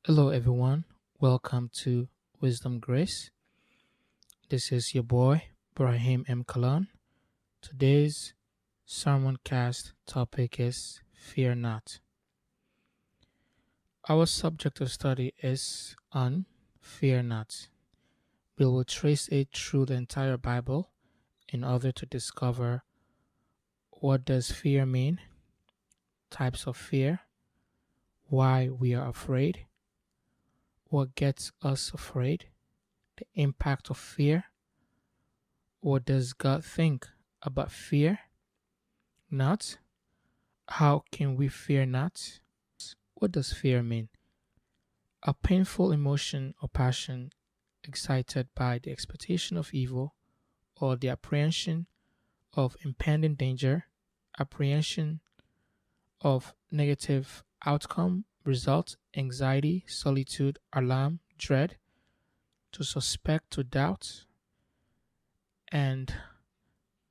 Hello, everyone. Welcome to Wisdom Grace. This is your boy, Brahim M. Kalan. Today's sermon cast topic is Fear Not. Our subject of study is on Fear Not. We will trace it through the entire Bible in order to discover what does fear mean, types of fear, why we are afraid, what gets us afraid, the impact of fear. What does God think about fear not? How can we fear not? What does fear mean? A painful emotion or passion excited by the expectation of evil or the apprehension of impending danger, apprehension of negative outcome, result, anxiety, solitude, alarm, dread, to suspect, to doubt, and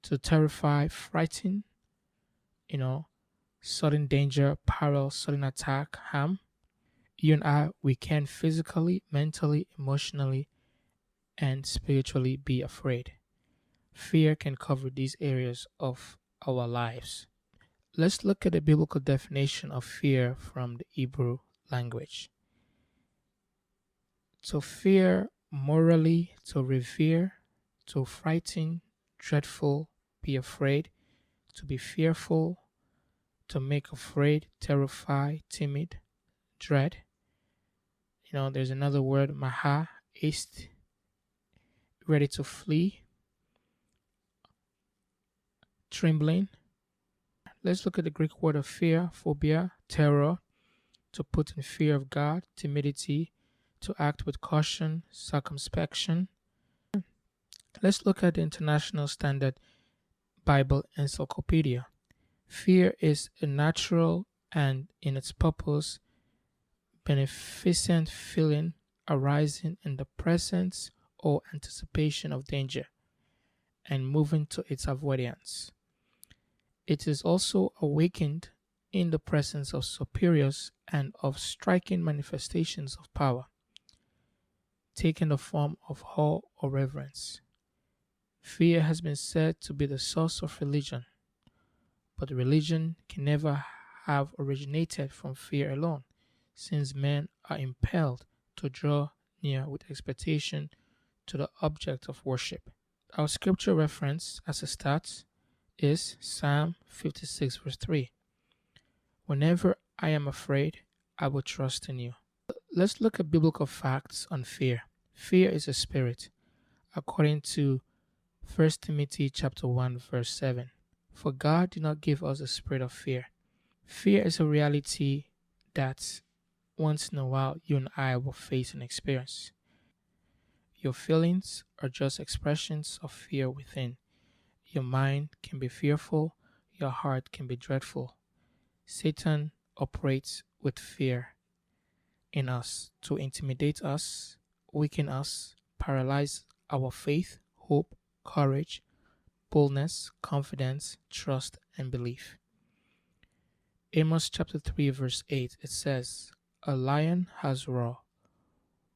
to terrify, frighten, sudden danger, peril, sudden attack, harm. You and I, we can physically, mentally, emotionally, and spiritually be afraid. Fear can cover these areas of our lives. Let's look at the biblical definition of fear from the Hebrew language. To fear morally, to revere, to frighten, dreadful, be afraid, to be fearful, to make afraid, terrify, timid, dread. There's another word, maha, haste, ready to flee, trembling. Let's look at the Greek word of fear, phobia, terror, to put in fear of God, timidity, to act with caution, circumspection. Let's look at the International Standard Bible Encyclopedia. Fear is a natural and, in its purpose, beneficent feeling arising in the presence or anticipation of danger and moving to its avoidance. It is also awakened in the presence of superiors and of striking manifestations of power, taking the form of awe or reverence. Fear has been said to be the source of religion, but religion can never have originated from fear alone, since men are impelled to draw near with expectation to the object of worship. Our scripture reference as a start is Psalm 56 verse 3. Whenever I am afraid, I will trust in you. Let's look at biblical facts on fear. Fear is a spirit, according to 1 Timothy chapter 1 verse 7. For God did not give us a spirit of fear. Fear is a reality that once in a while you and I will face and experience. Your feelings are just expressions of fear within. Your mind can be fearful, your heart can be dreadful. Satan operates with fear in us to intimidate us, weaken us, paralyze our faith, hope, courage, boldness, confidence, trust, and belief. Amos chapter 3 verse 8, it says, "A lion has roared,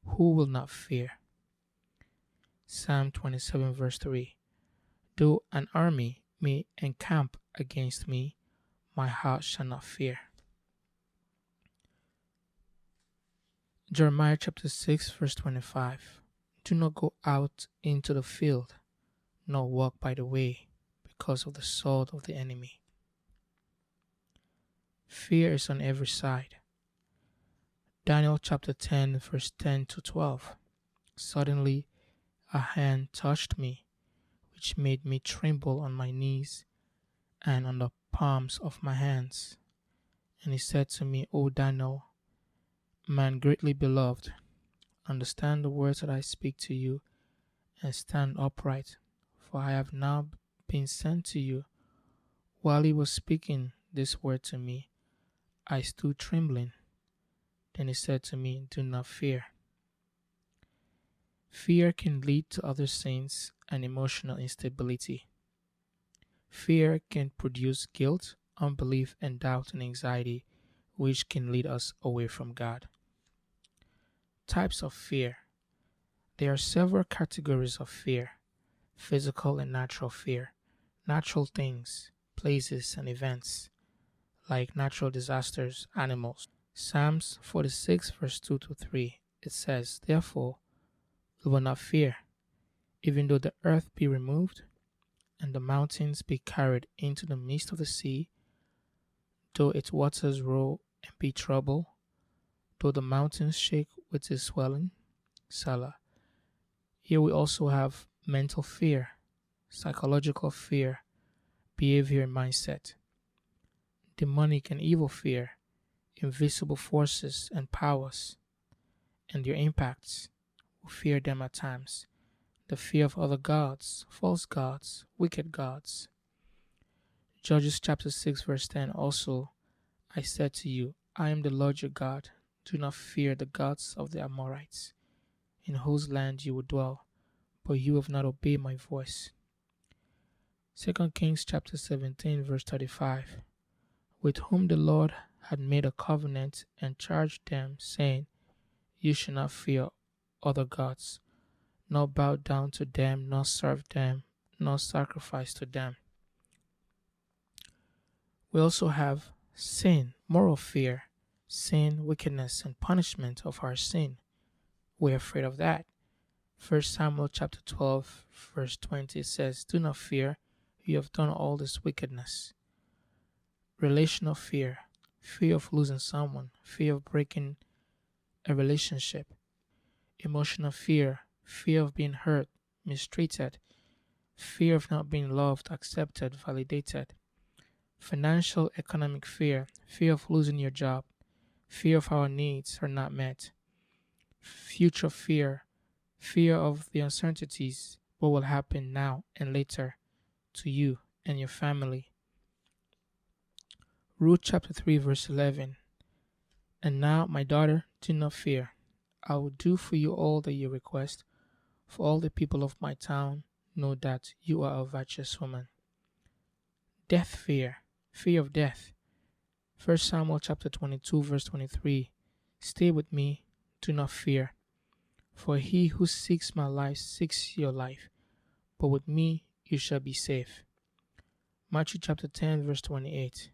who will not fear?" Psalm 27 verse 3, "Though an army may encamp against me, my heart shall not fear." Jeremiah chapter 6 verse 25, "Do not go out into the field, nor walk by the way, because of the sword of the enemy." Fear is on every side. Daniel chapter 10 verse 10 to 12, "Suddenly a hand touched me, which made me tremble on my knees and on the palms of my hands. And he said to me, O Daniel, man greatly beloved, understand the words that I speak to you, and stand upright, for I have now been sent to you." While he was speaking this word to me, I stood trembling. Then he said to me, "Do not fear." Fear can lead to other sins and emotional instability. Fear can produce guilt, unbelief, and doubt and anxiety, which can lead us away from God. Types of fear. There are several categories of fear: physical and natural fear. Natural things, places, and events, like natural disasters, animals. Psalms 46, verse 2 to 3. It says, "Therefore, we will not fear, even though the earth be removed, and the mountains be carried into the midst of the sea, though its waters roll and be troubled, though the mountains shake with its swelling." Salah. Here we also have mental fear, psychological fear, behavior and mindset, demonic and evil fear, invisible forces and powers, and their impacts. We fear them at times. The fear of other gods, false gods, wicked gods. Judges chapter 6 verse 10 also, "I said to you, I am the Lord your God. Do not fear the gods of the Amorites, in whose land you will dwell, but you have not obeyed my voice." 2 Kings chapter 17 verse 35, "With whom the Lord had made a covenant and charged them, saying, You shall not fear other gods, nor bow down to them, nor serve them, nor sacrifice to them." We also have sin, moral fear, sin, wickedness, and punishment of our sin. We're afraid of that. 1 Samuel chapter 12 verse 20 says, "Do not fear, you have done all this wickedness." Relational fear, fear of losing someone, fear of breaking a relationship. Emotional fear, fear of being hurt, mistreated, fear of not being loved, accepted, validated. Financial economic fear, fear of losing your job, fear of our needs are not met. Future fear, fear of the uncertainties, what will happen now and later to you and your family. Ruth chapter 3 verse 11, "And now, my daughter, do not fear. I will do for you all that you request, for all the people of my town know that you are a virtuous woman." Death fear, fear of death. 1 Samuel chapter 22 verse 23, "Stay with me, do not fear, for he who seeks my life seeks your life, but with me you shall be safe." Matthew chapter 10 verse 28,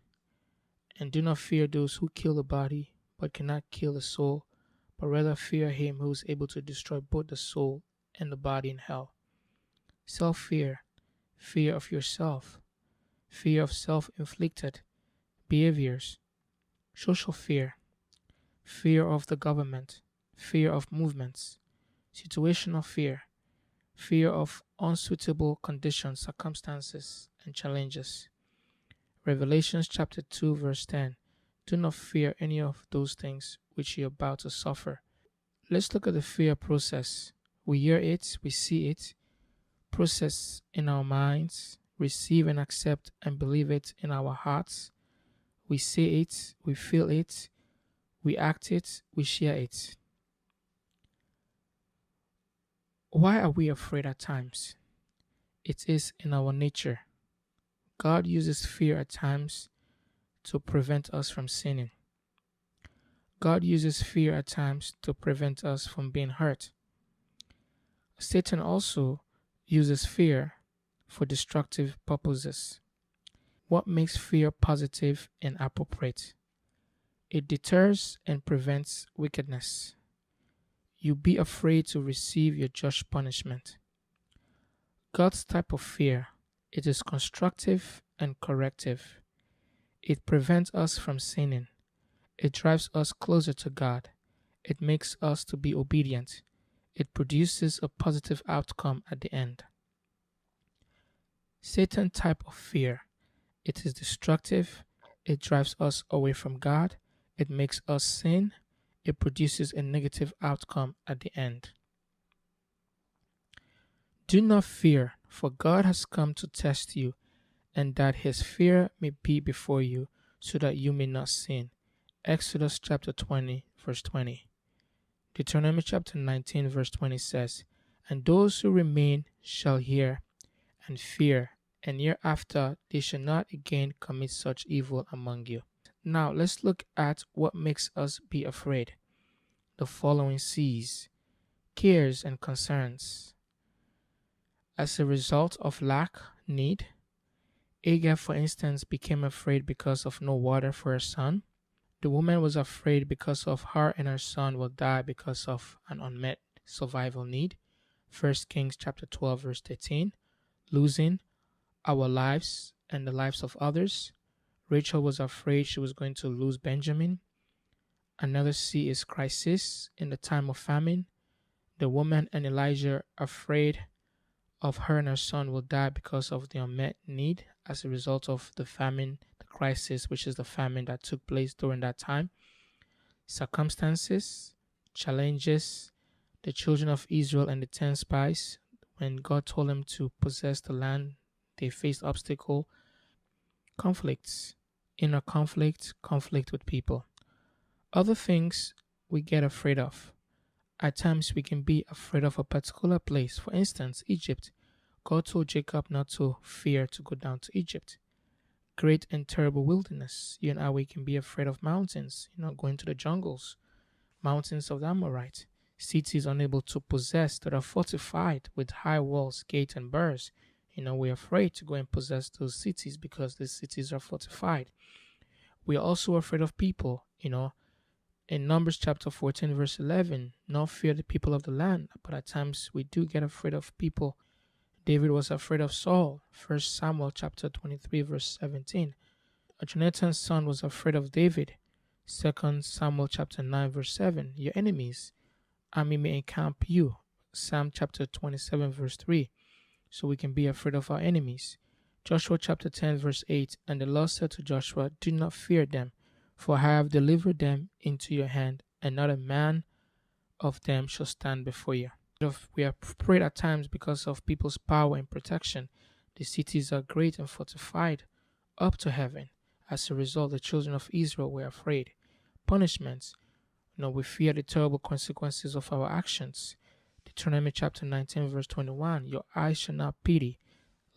"And do not fear those who kill the body, but cannot kill the soul, but rather fear him who is able to destroy both the soul and the body in hell." Self-fear, fear of yourself, fear of self-inflicted behaviors. Social fear, fear of the government, fear of movements. Situational fear, fear of unsuitable conditions, circumstances, and challenges. Revelations chapter 2 verse 10, "Do not fear any of those things which you are about to suffer." Let's look at the fear process. We hear it, we see it, process in our minds, receive and accept and believe it in our hearts. We say it, we feel it, we act it, we share it. Why are we afraid at times? It is in our nature. God uses fear at times to prevent us from sinning. God uses fear at times to prevent us from being hurt. Satan also uses fear for destructive purposes. What makes fear positive and appropriate? It deters and prevents wickedness. You be afraid to receive your just punishment. God's type of fear, it is constructive and corrective. It prevents us from sinning. It drives us closer to God. It makes us to be obedient. It produces a positive outcome at the end. Satan type of fear, it is destructive. It drives us away from God. It makes us sin. It produces a negative outcome at the end. Do not fear, for God has come to test you, and that his fear may be before you, so that you may not sin. Exodus chapter 20, verse 20. Deuteronomy chapter 19, verse 20 says, "And those who remain shall hear and fear, and hereafter they shall not again commit such evil among you." Now let's look at what makes us be afraid. the following C's: cares and concerns. As a result of lack, need, Agar, for instance, became afraid because of no water for her son. The woman was afraid because of her and her son will die because of an unmet survival need. 1 Kings chapter 12 verse 13. Losing our lives and the lives of others. Rachel was afraid she was going to lose Benjamin. Another C is crisis in the time of famine. The woman and Elijah afraid of her and her son will die because of the unmet need as a result of the famine, the crisis, which is the famine that took place during that time. Circumstances, challenges, the children of Israel and the 10 spies, when God told them to possess the land, they faced obstacle, conflicts, inner conflict, conflict with people. Other things we get afraid of. At times we can be afraid of a particular place. For instance, Egypt. God told Jacob not to fear to go down to Egypt. Great and terrible wilderness. You and I, we can be afraid of mountains, going to the jungles, mountains of the Amorite, cities unable to possess that are fortified with high walls, gates, and bars. We're afraid to go and possess those cities because these cities are fortified. We are also afraid of people, In Numbers chapter 14 verse 11, not fear the people of the land, but at times we do get afraid of people. David was afraid of Saul, 1 Samuel chapter 23 verse 17. Jonathan's son was afraid of David, 2 Samuel chapter 9 verse 7. Your enemies, army may encamp you, Psalm chapter 27 verse 3. So we can be afraid of our enemies. Joshua chapter 10 verse 8, and the Lord said to Joshua, do not fear them, for I have delivered them into your hand, and not a man of them shall stand before you. We are afraid at times because of people's power and protection. The cities are great and fortified up to heaven. As a result, the children of Israel were afraid. Punishments. We fear the terrible consequences of our actions. Deuteronomy chapter 19 verse 21. Your eyes shall not pity.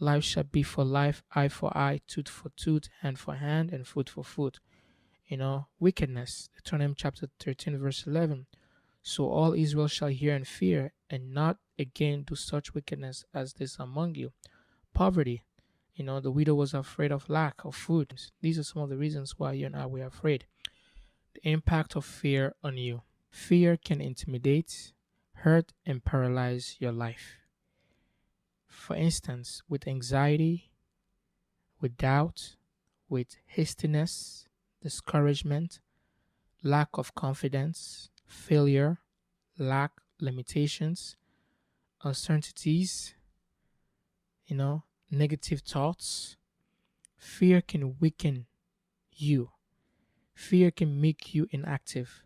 Life shall be for life, eye for eye, tooth for tooth, hand for hand, and foot for foot. Wickedness. Deuteronomy chapter 13 verse 11. So all Israel shall hear and fear, and not again do such wickedness as this among you. Poverty. The widow was afraid of lack of food. These are some of the reasons why you and I were afraid. The impact of fear on you. Fear can intimidate, hurt, and paralyze your life. For instance, with anxiety, with doubt, with hastiness, discouragement, lack of confidence, failure, lack, limitations, uncertainties, negative thoughts. Fear can weaken you. Fear can make you inactive.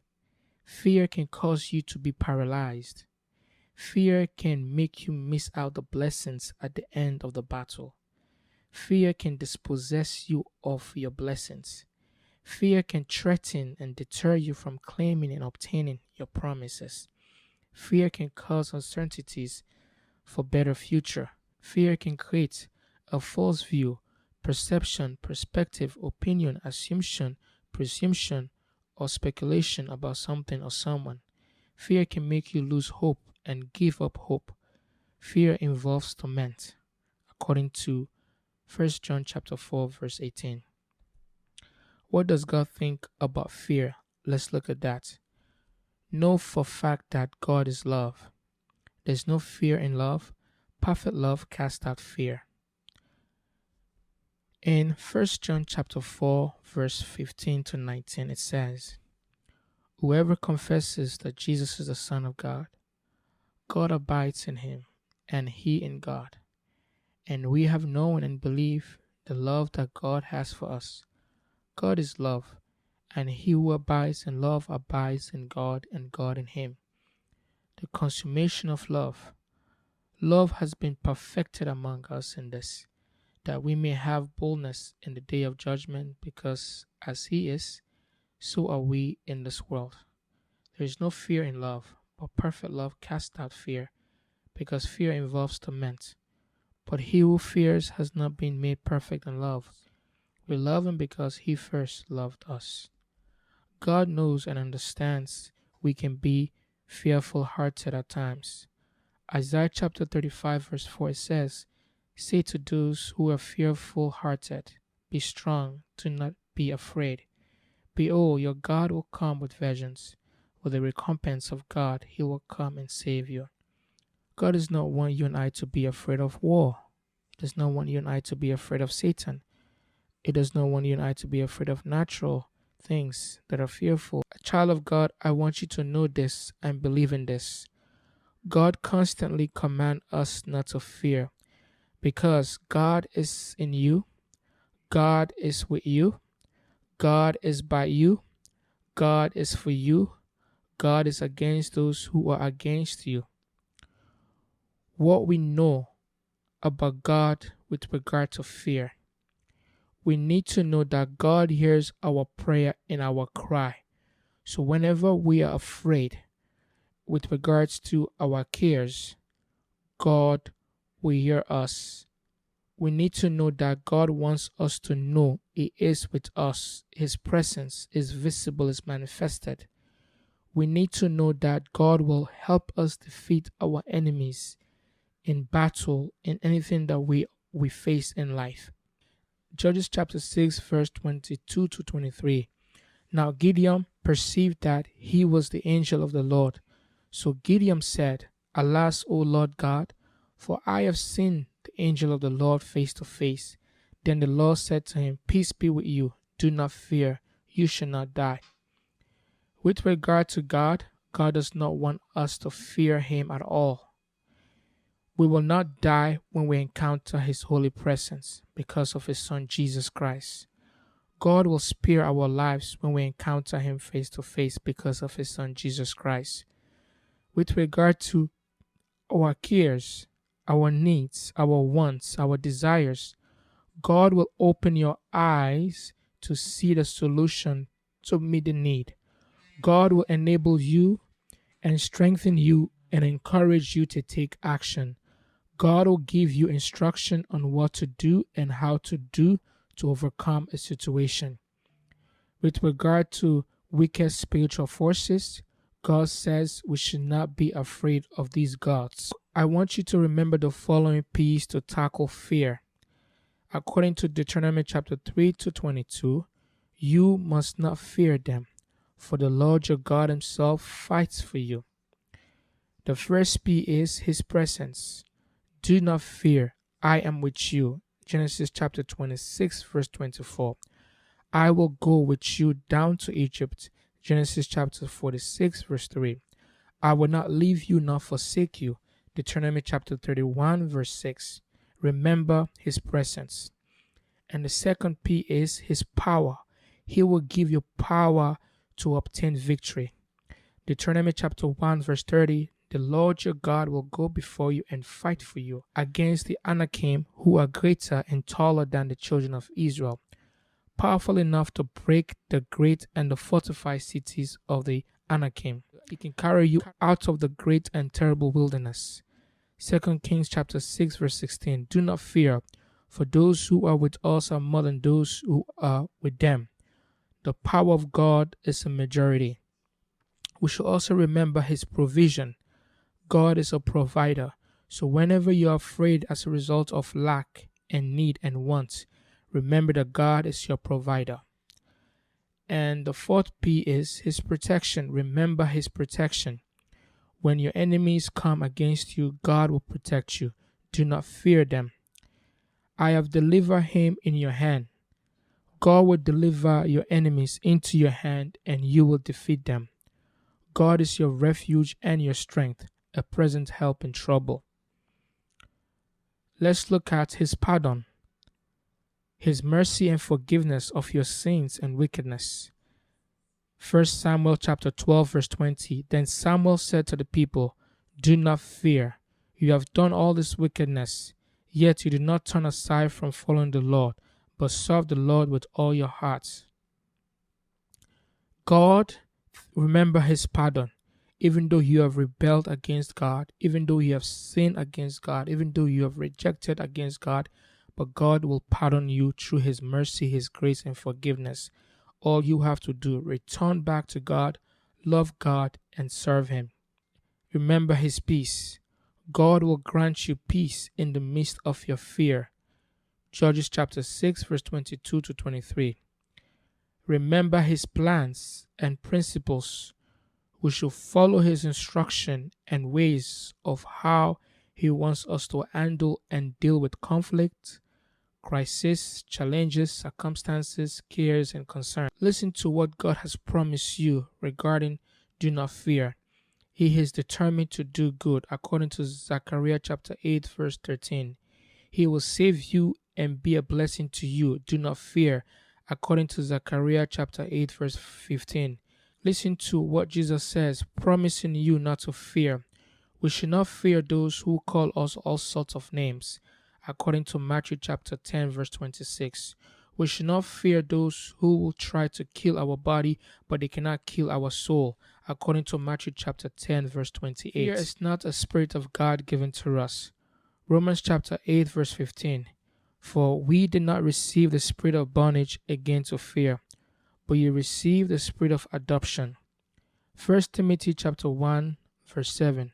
Fear can cause you to be paralyzed. Fear can make you miss out the blessings at the end of the battle. Fear can dispossess you of your blessings. Fear can threaten and deter you from claiming and obtaining your promises. Fear can cause uncertainties for better future. Fear can create a false view, perception, perspective, opinion, assumption, presumption, or speculation about something or someone. Fear can make you lose hope and give up hope. Fear involves torment, according to 1 John chapter 4 verse 18. What does God think about fear? Let's look at that. Know for fact that God is love. There's no fear in love. Perfect love casts out fear. In 1 John chapter 4 verse 15 to 19 it says, whoever confesses that Jesus is the Son of God, God abides in him, and he in God. And we have known and believed the love that God has for us. God is love, and he who abides in love abides in God, and God in him. The consummation of love. Love has been perfected among us in this, that we may have boldness in the day of judgment, because as he is, so are we in this world. There is no fear in love, but perfect love casts out fear, because fear involves torment. But he who fears has not been made perfect in love. We love him because he first loved us. God knows and understands we can be fearful hearted at times. Isaiah chapter 35, verse 4 says, "Say to those who are fearful hearted, be strong, do not be afraid. Behold, your God will come with vengeance. With the recompense of God, he will come and save you." God does not want you and I to be afraid of war. He does not want you and I to be afraid of Satan. He does not want you and I to be afraid of natural things that are fearful. A child of God, I want you to know this and believe in this. God constantly commands us not to fear because God is in you, God is with you, God is by you, God is for you, God is against those who are against you. What we know about God with regard to fear, we need to know that God hears our prayer and our cry. So whenever we are afraid with regards to our cares, God will hear us. We need to know that God wants us to know He is with us. His presence is visible, is manifested. We need to know that God will help us defeat our enemies in battle, in anything that we face in life. Judges chapter 6, verse 22 to 23. Now Gideon perceived that he was the angel of the Lord. So Gideon said, "Alas, O Lord God, for I have seen the angel of the Lord face to face." Then the Lord said to him, "Peace be with you. Do not fear. You shall not die." With regard to God, God does not want us to fear Him at all. We will not die when we encounter His holy presence because of His Son Jesus Christ. God will spare our lives when we encounter Him face to face because of His Son Jesus Christ. With regard to our cares, our needs, our wants, our desires, God will open your eyes to see the solution to meet the need. God will enable you and strengthen you and encourage you to take action. God will give you instruction on what to do and how to do to overcome a situation. With regard to wicked spiritual forces, God says we should not be afraid of these gods. I want you to remember the following P's to tackle fear. According to Deuteronomy chapter 3 to 22, you must not fear them, for the Lord your God Himself fights for you. The first P is His presence. Do not fear, I am with you. Genesis chapter 26, verse 24. I will go with you down to Egypt. Genesis chapter 46, verse 3. I will not leave you nor forsake you. Deuteronomy chapter 31, verse 6. Remember His presence. And the second P is His power. He will give you power to obtain victory. Deuteronomy chapter 1, verse 30. The Lord your God will go before you and fight for you against the Anakim, who are greater and taller than the children of Israel, powerful enough to break the great and the fortified cities of the Anakim. He can carry you out of the great and terrible wilderness. 2 Kings chapter 6, verse 16. Do not fear, for those who are with us are more than those who are with them. The power of God is a majority. We should also remember His provision. God is a provider. So whenever you are afraid as a result of lack and need and want, remember that God is your provider. And the fourth P is His protection. Remember His protection. When your enemies come against you, God will protect you. Do not fear them. I have delivered him in your hand. God will deliver your enemies into your hand and you will defeat them. God is your refuge and your strength, a present help in trouble. Let's look at His pardon, His mercy and forgiveness of your sins and wickedness. 1 Samuel chapter 12 verse 20. Then Samuel said to the people, "Do not fear. You have done all this wickedness, yet you did not turn aside from following the Lord, but serve the Lord with all your hearts." God, remember His pardon. Even though you have rebelled against God, even though you have sinned against God, even though you have rejected against God, but God will pardon you through His mercy, His grace, and forgiveness. All you have to do, return back to God, love God and serve Him. Remember His peace. God will grant you peace in the midst of your fear. Judges chapter 6, verse 22 to 23. Remember His plans and principles. We should follow His instruction and ways of how He wants us to handle and deal with conflict, crises, challenges, circumstances, cares, and concerns. Listen to what God has promised you regarding do not fear. He is determined to do good, according to Zechariah chapter 8, verse 13. He will save you and be a blessing to you. Do not fear, according to Zechariah chapter 8, verse 15. Listen to what Jesus says, promising you not to fear. We should not fear those who call us all sorts of names, according to Matthew chapter 10, verse 26. We should not fear those who will try to kill our body, but they cannot kill our soul, according to Matthew chapter 10, verse 28. Fear is not a spirit of God given to us. Romans chapter 8, verse 15. For we did not receive the spirit of bondage again to fear, but you received the spirit of adoption. 1 Timothy chapter 1, verse 7.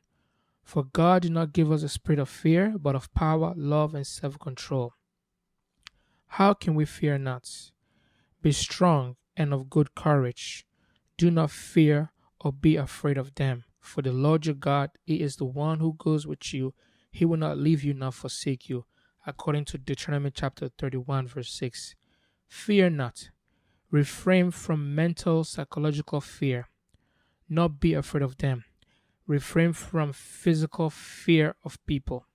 For God did not give us a spirit of fear, but of power, love, and self-control. How can we fear not? Be strong and of good courage. Do not fear or be afraid of them. For the Lord your God, He is the one who goes with you. He will not leave you nor forsake you, according to Deuteronomy chapter 31, verse 6. Fear not. Refrain from mental, psychological fear. Not be afraid of them. Refrain from physical fear of people.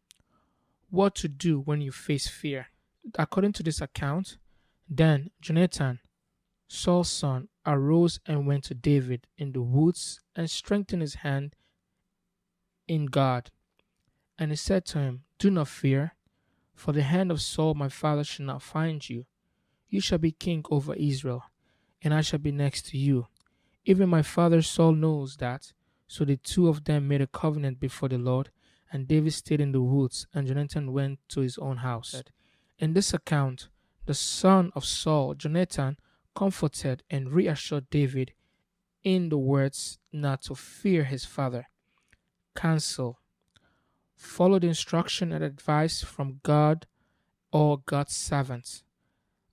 What to do when you face fear? According to this account, then Jonathan, Saul's son, arose and went to David in the woods and strengthened his hand in God. And he said to him, Do not fear, for the hand of Saul my father shall not find you. You shall be king over Israel, and I shall be next to you. Even my father Saul knows that. So the two of them made a covenant before the Lord, and David stayed in the woods, and Jonathan went to his own house. In this account, the son of Saul, Jonathan, comforted and reassured David in the words not to fear his father. Counsel. Follow the instruction and advice from God or God's servants,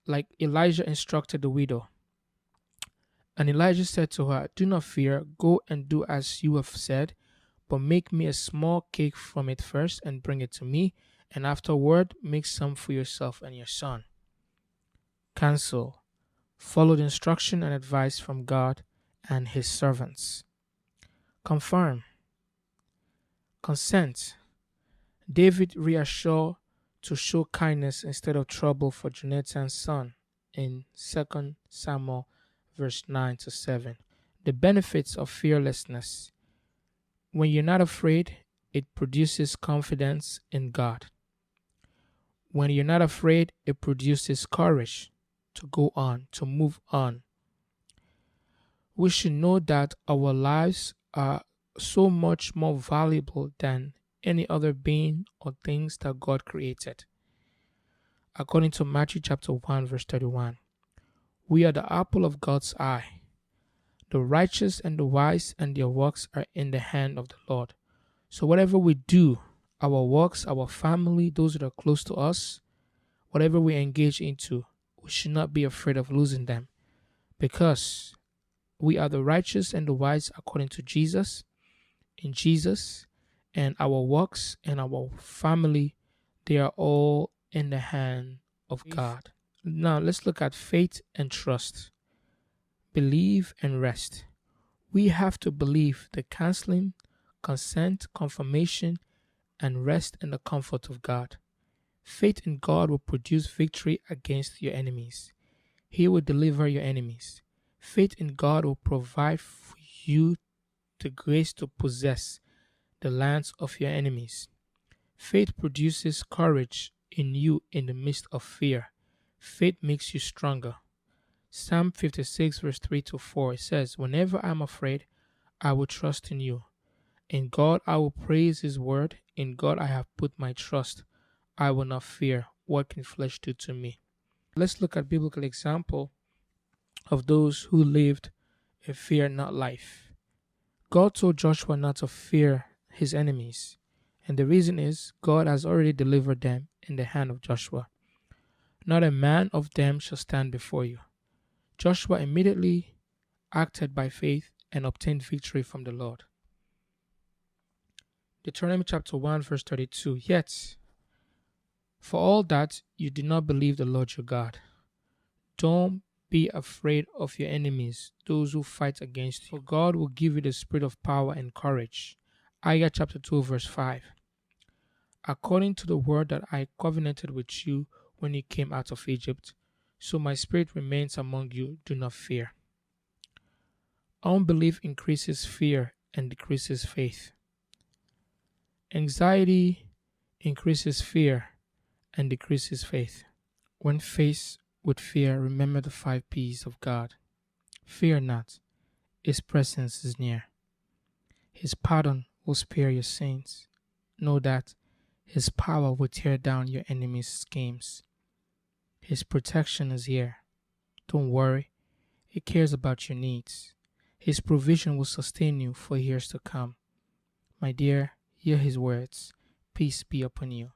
like Elijah instructed the widow. And Elijah said to her, Do not fear, go and do as you have said, but make me a small cake from it first and bring it to me, and afterward make some for yourself and your son. Counsel. Follow the instruction and advice from God and His servants. Confirm. Consent. David reassured to show kindness instead of trouble for Jonathan's son in 2 Samuel verse 9 to 7. The benefits of fearlessness. When you're not afraid, it produces confidence in God. When you're not afraid, it produces courage to go on, to move on. We should know that our lives are so much more valuable than any other being or things that God created. According to Matthew chapter 1, verse 31, we are the apple of God's eye. The righteous and the wise and their works are in the hand of the Lord. So whatever we do, our works, our family, those that are close to us, whatever we engage into, we should not be afraid of losing them, because we are the righteous and the wise according to Jesus, in Jesus, and our works and our family, they are all in the hand of God. Now let's look at faith and trust. Believe and rest. We have to believe the counseling, consent, confirmation, and rest in the comfort of God. Faith in God will produce victory against your enemies. He will deliver your enemies. Faith in God will provide for you the grace to possess the lands of your enemies. Faith produces courage in you in the midst of fear. Faith makes you stronger. Psalm 56 verse 3 to 4 says, Whenever I am afraid, I will trust in you. In God I will praise His word. In God I have put my trust. I will not fear. What can flesh do to me? Let's look at biblical example of those who lived a fear not life. God told Joshua not to fear his enemies, and the reason is God has already delivered them in the hand of Joshua. Not a man of them shall stand before you. Joshua immediately acted by faith and obtained victory from the Lord. Deuteronomy chapter 1 verse 32. Yet, for all that, you did not believe the Lord your God. Don't be afraid of your enemies, those who fight against you. For God will give you the spirit of power and courage. Isaiah chapter 2 verse 5. According to the word that I covenanted with you when you came out of Egypt, so my spirit remains among you, do not fear. Unbelief increases fear and decreases faith. Anxiety increases fear and decreases faith. When faced with fear, remember the 5 P's of God. Fear not, His presence is near. His pardon will spare your sins. Know that His power will tear down your enemies' schemes. His protection is here. Don't worry, He cares about your needs. His provision will sustain you for years to come. My dear, hear His words. Peace be upon you.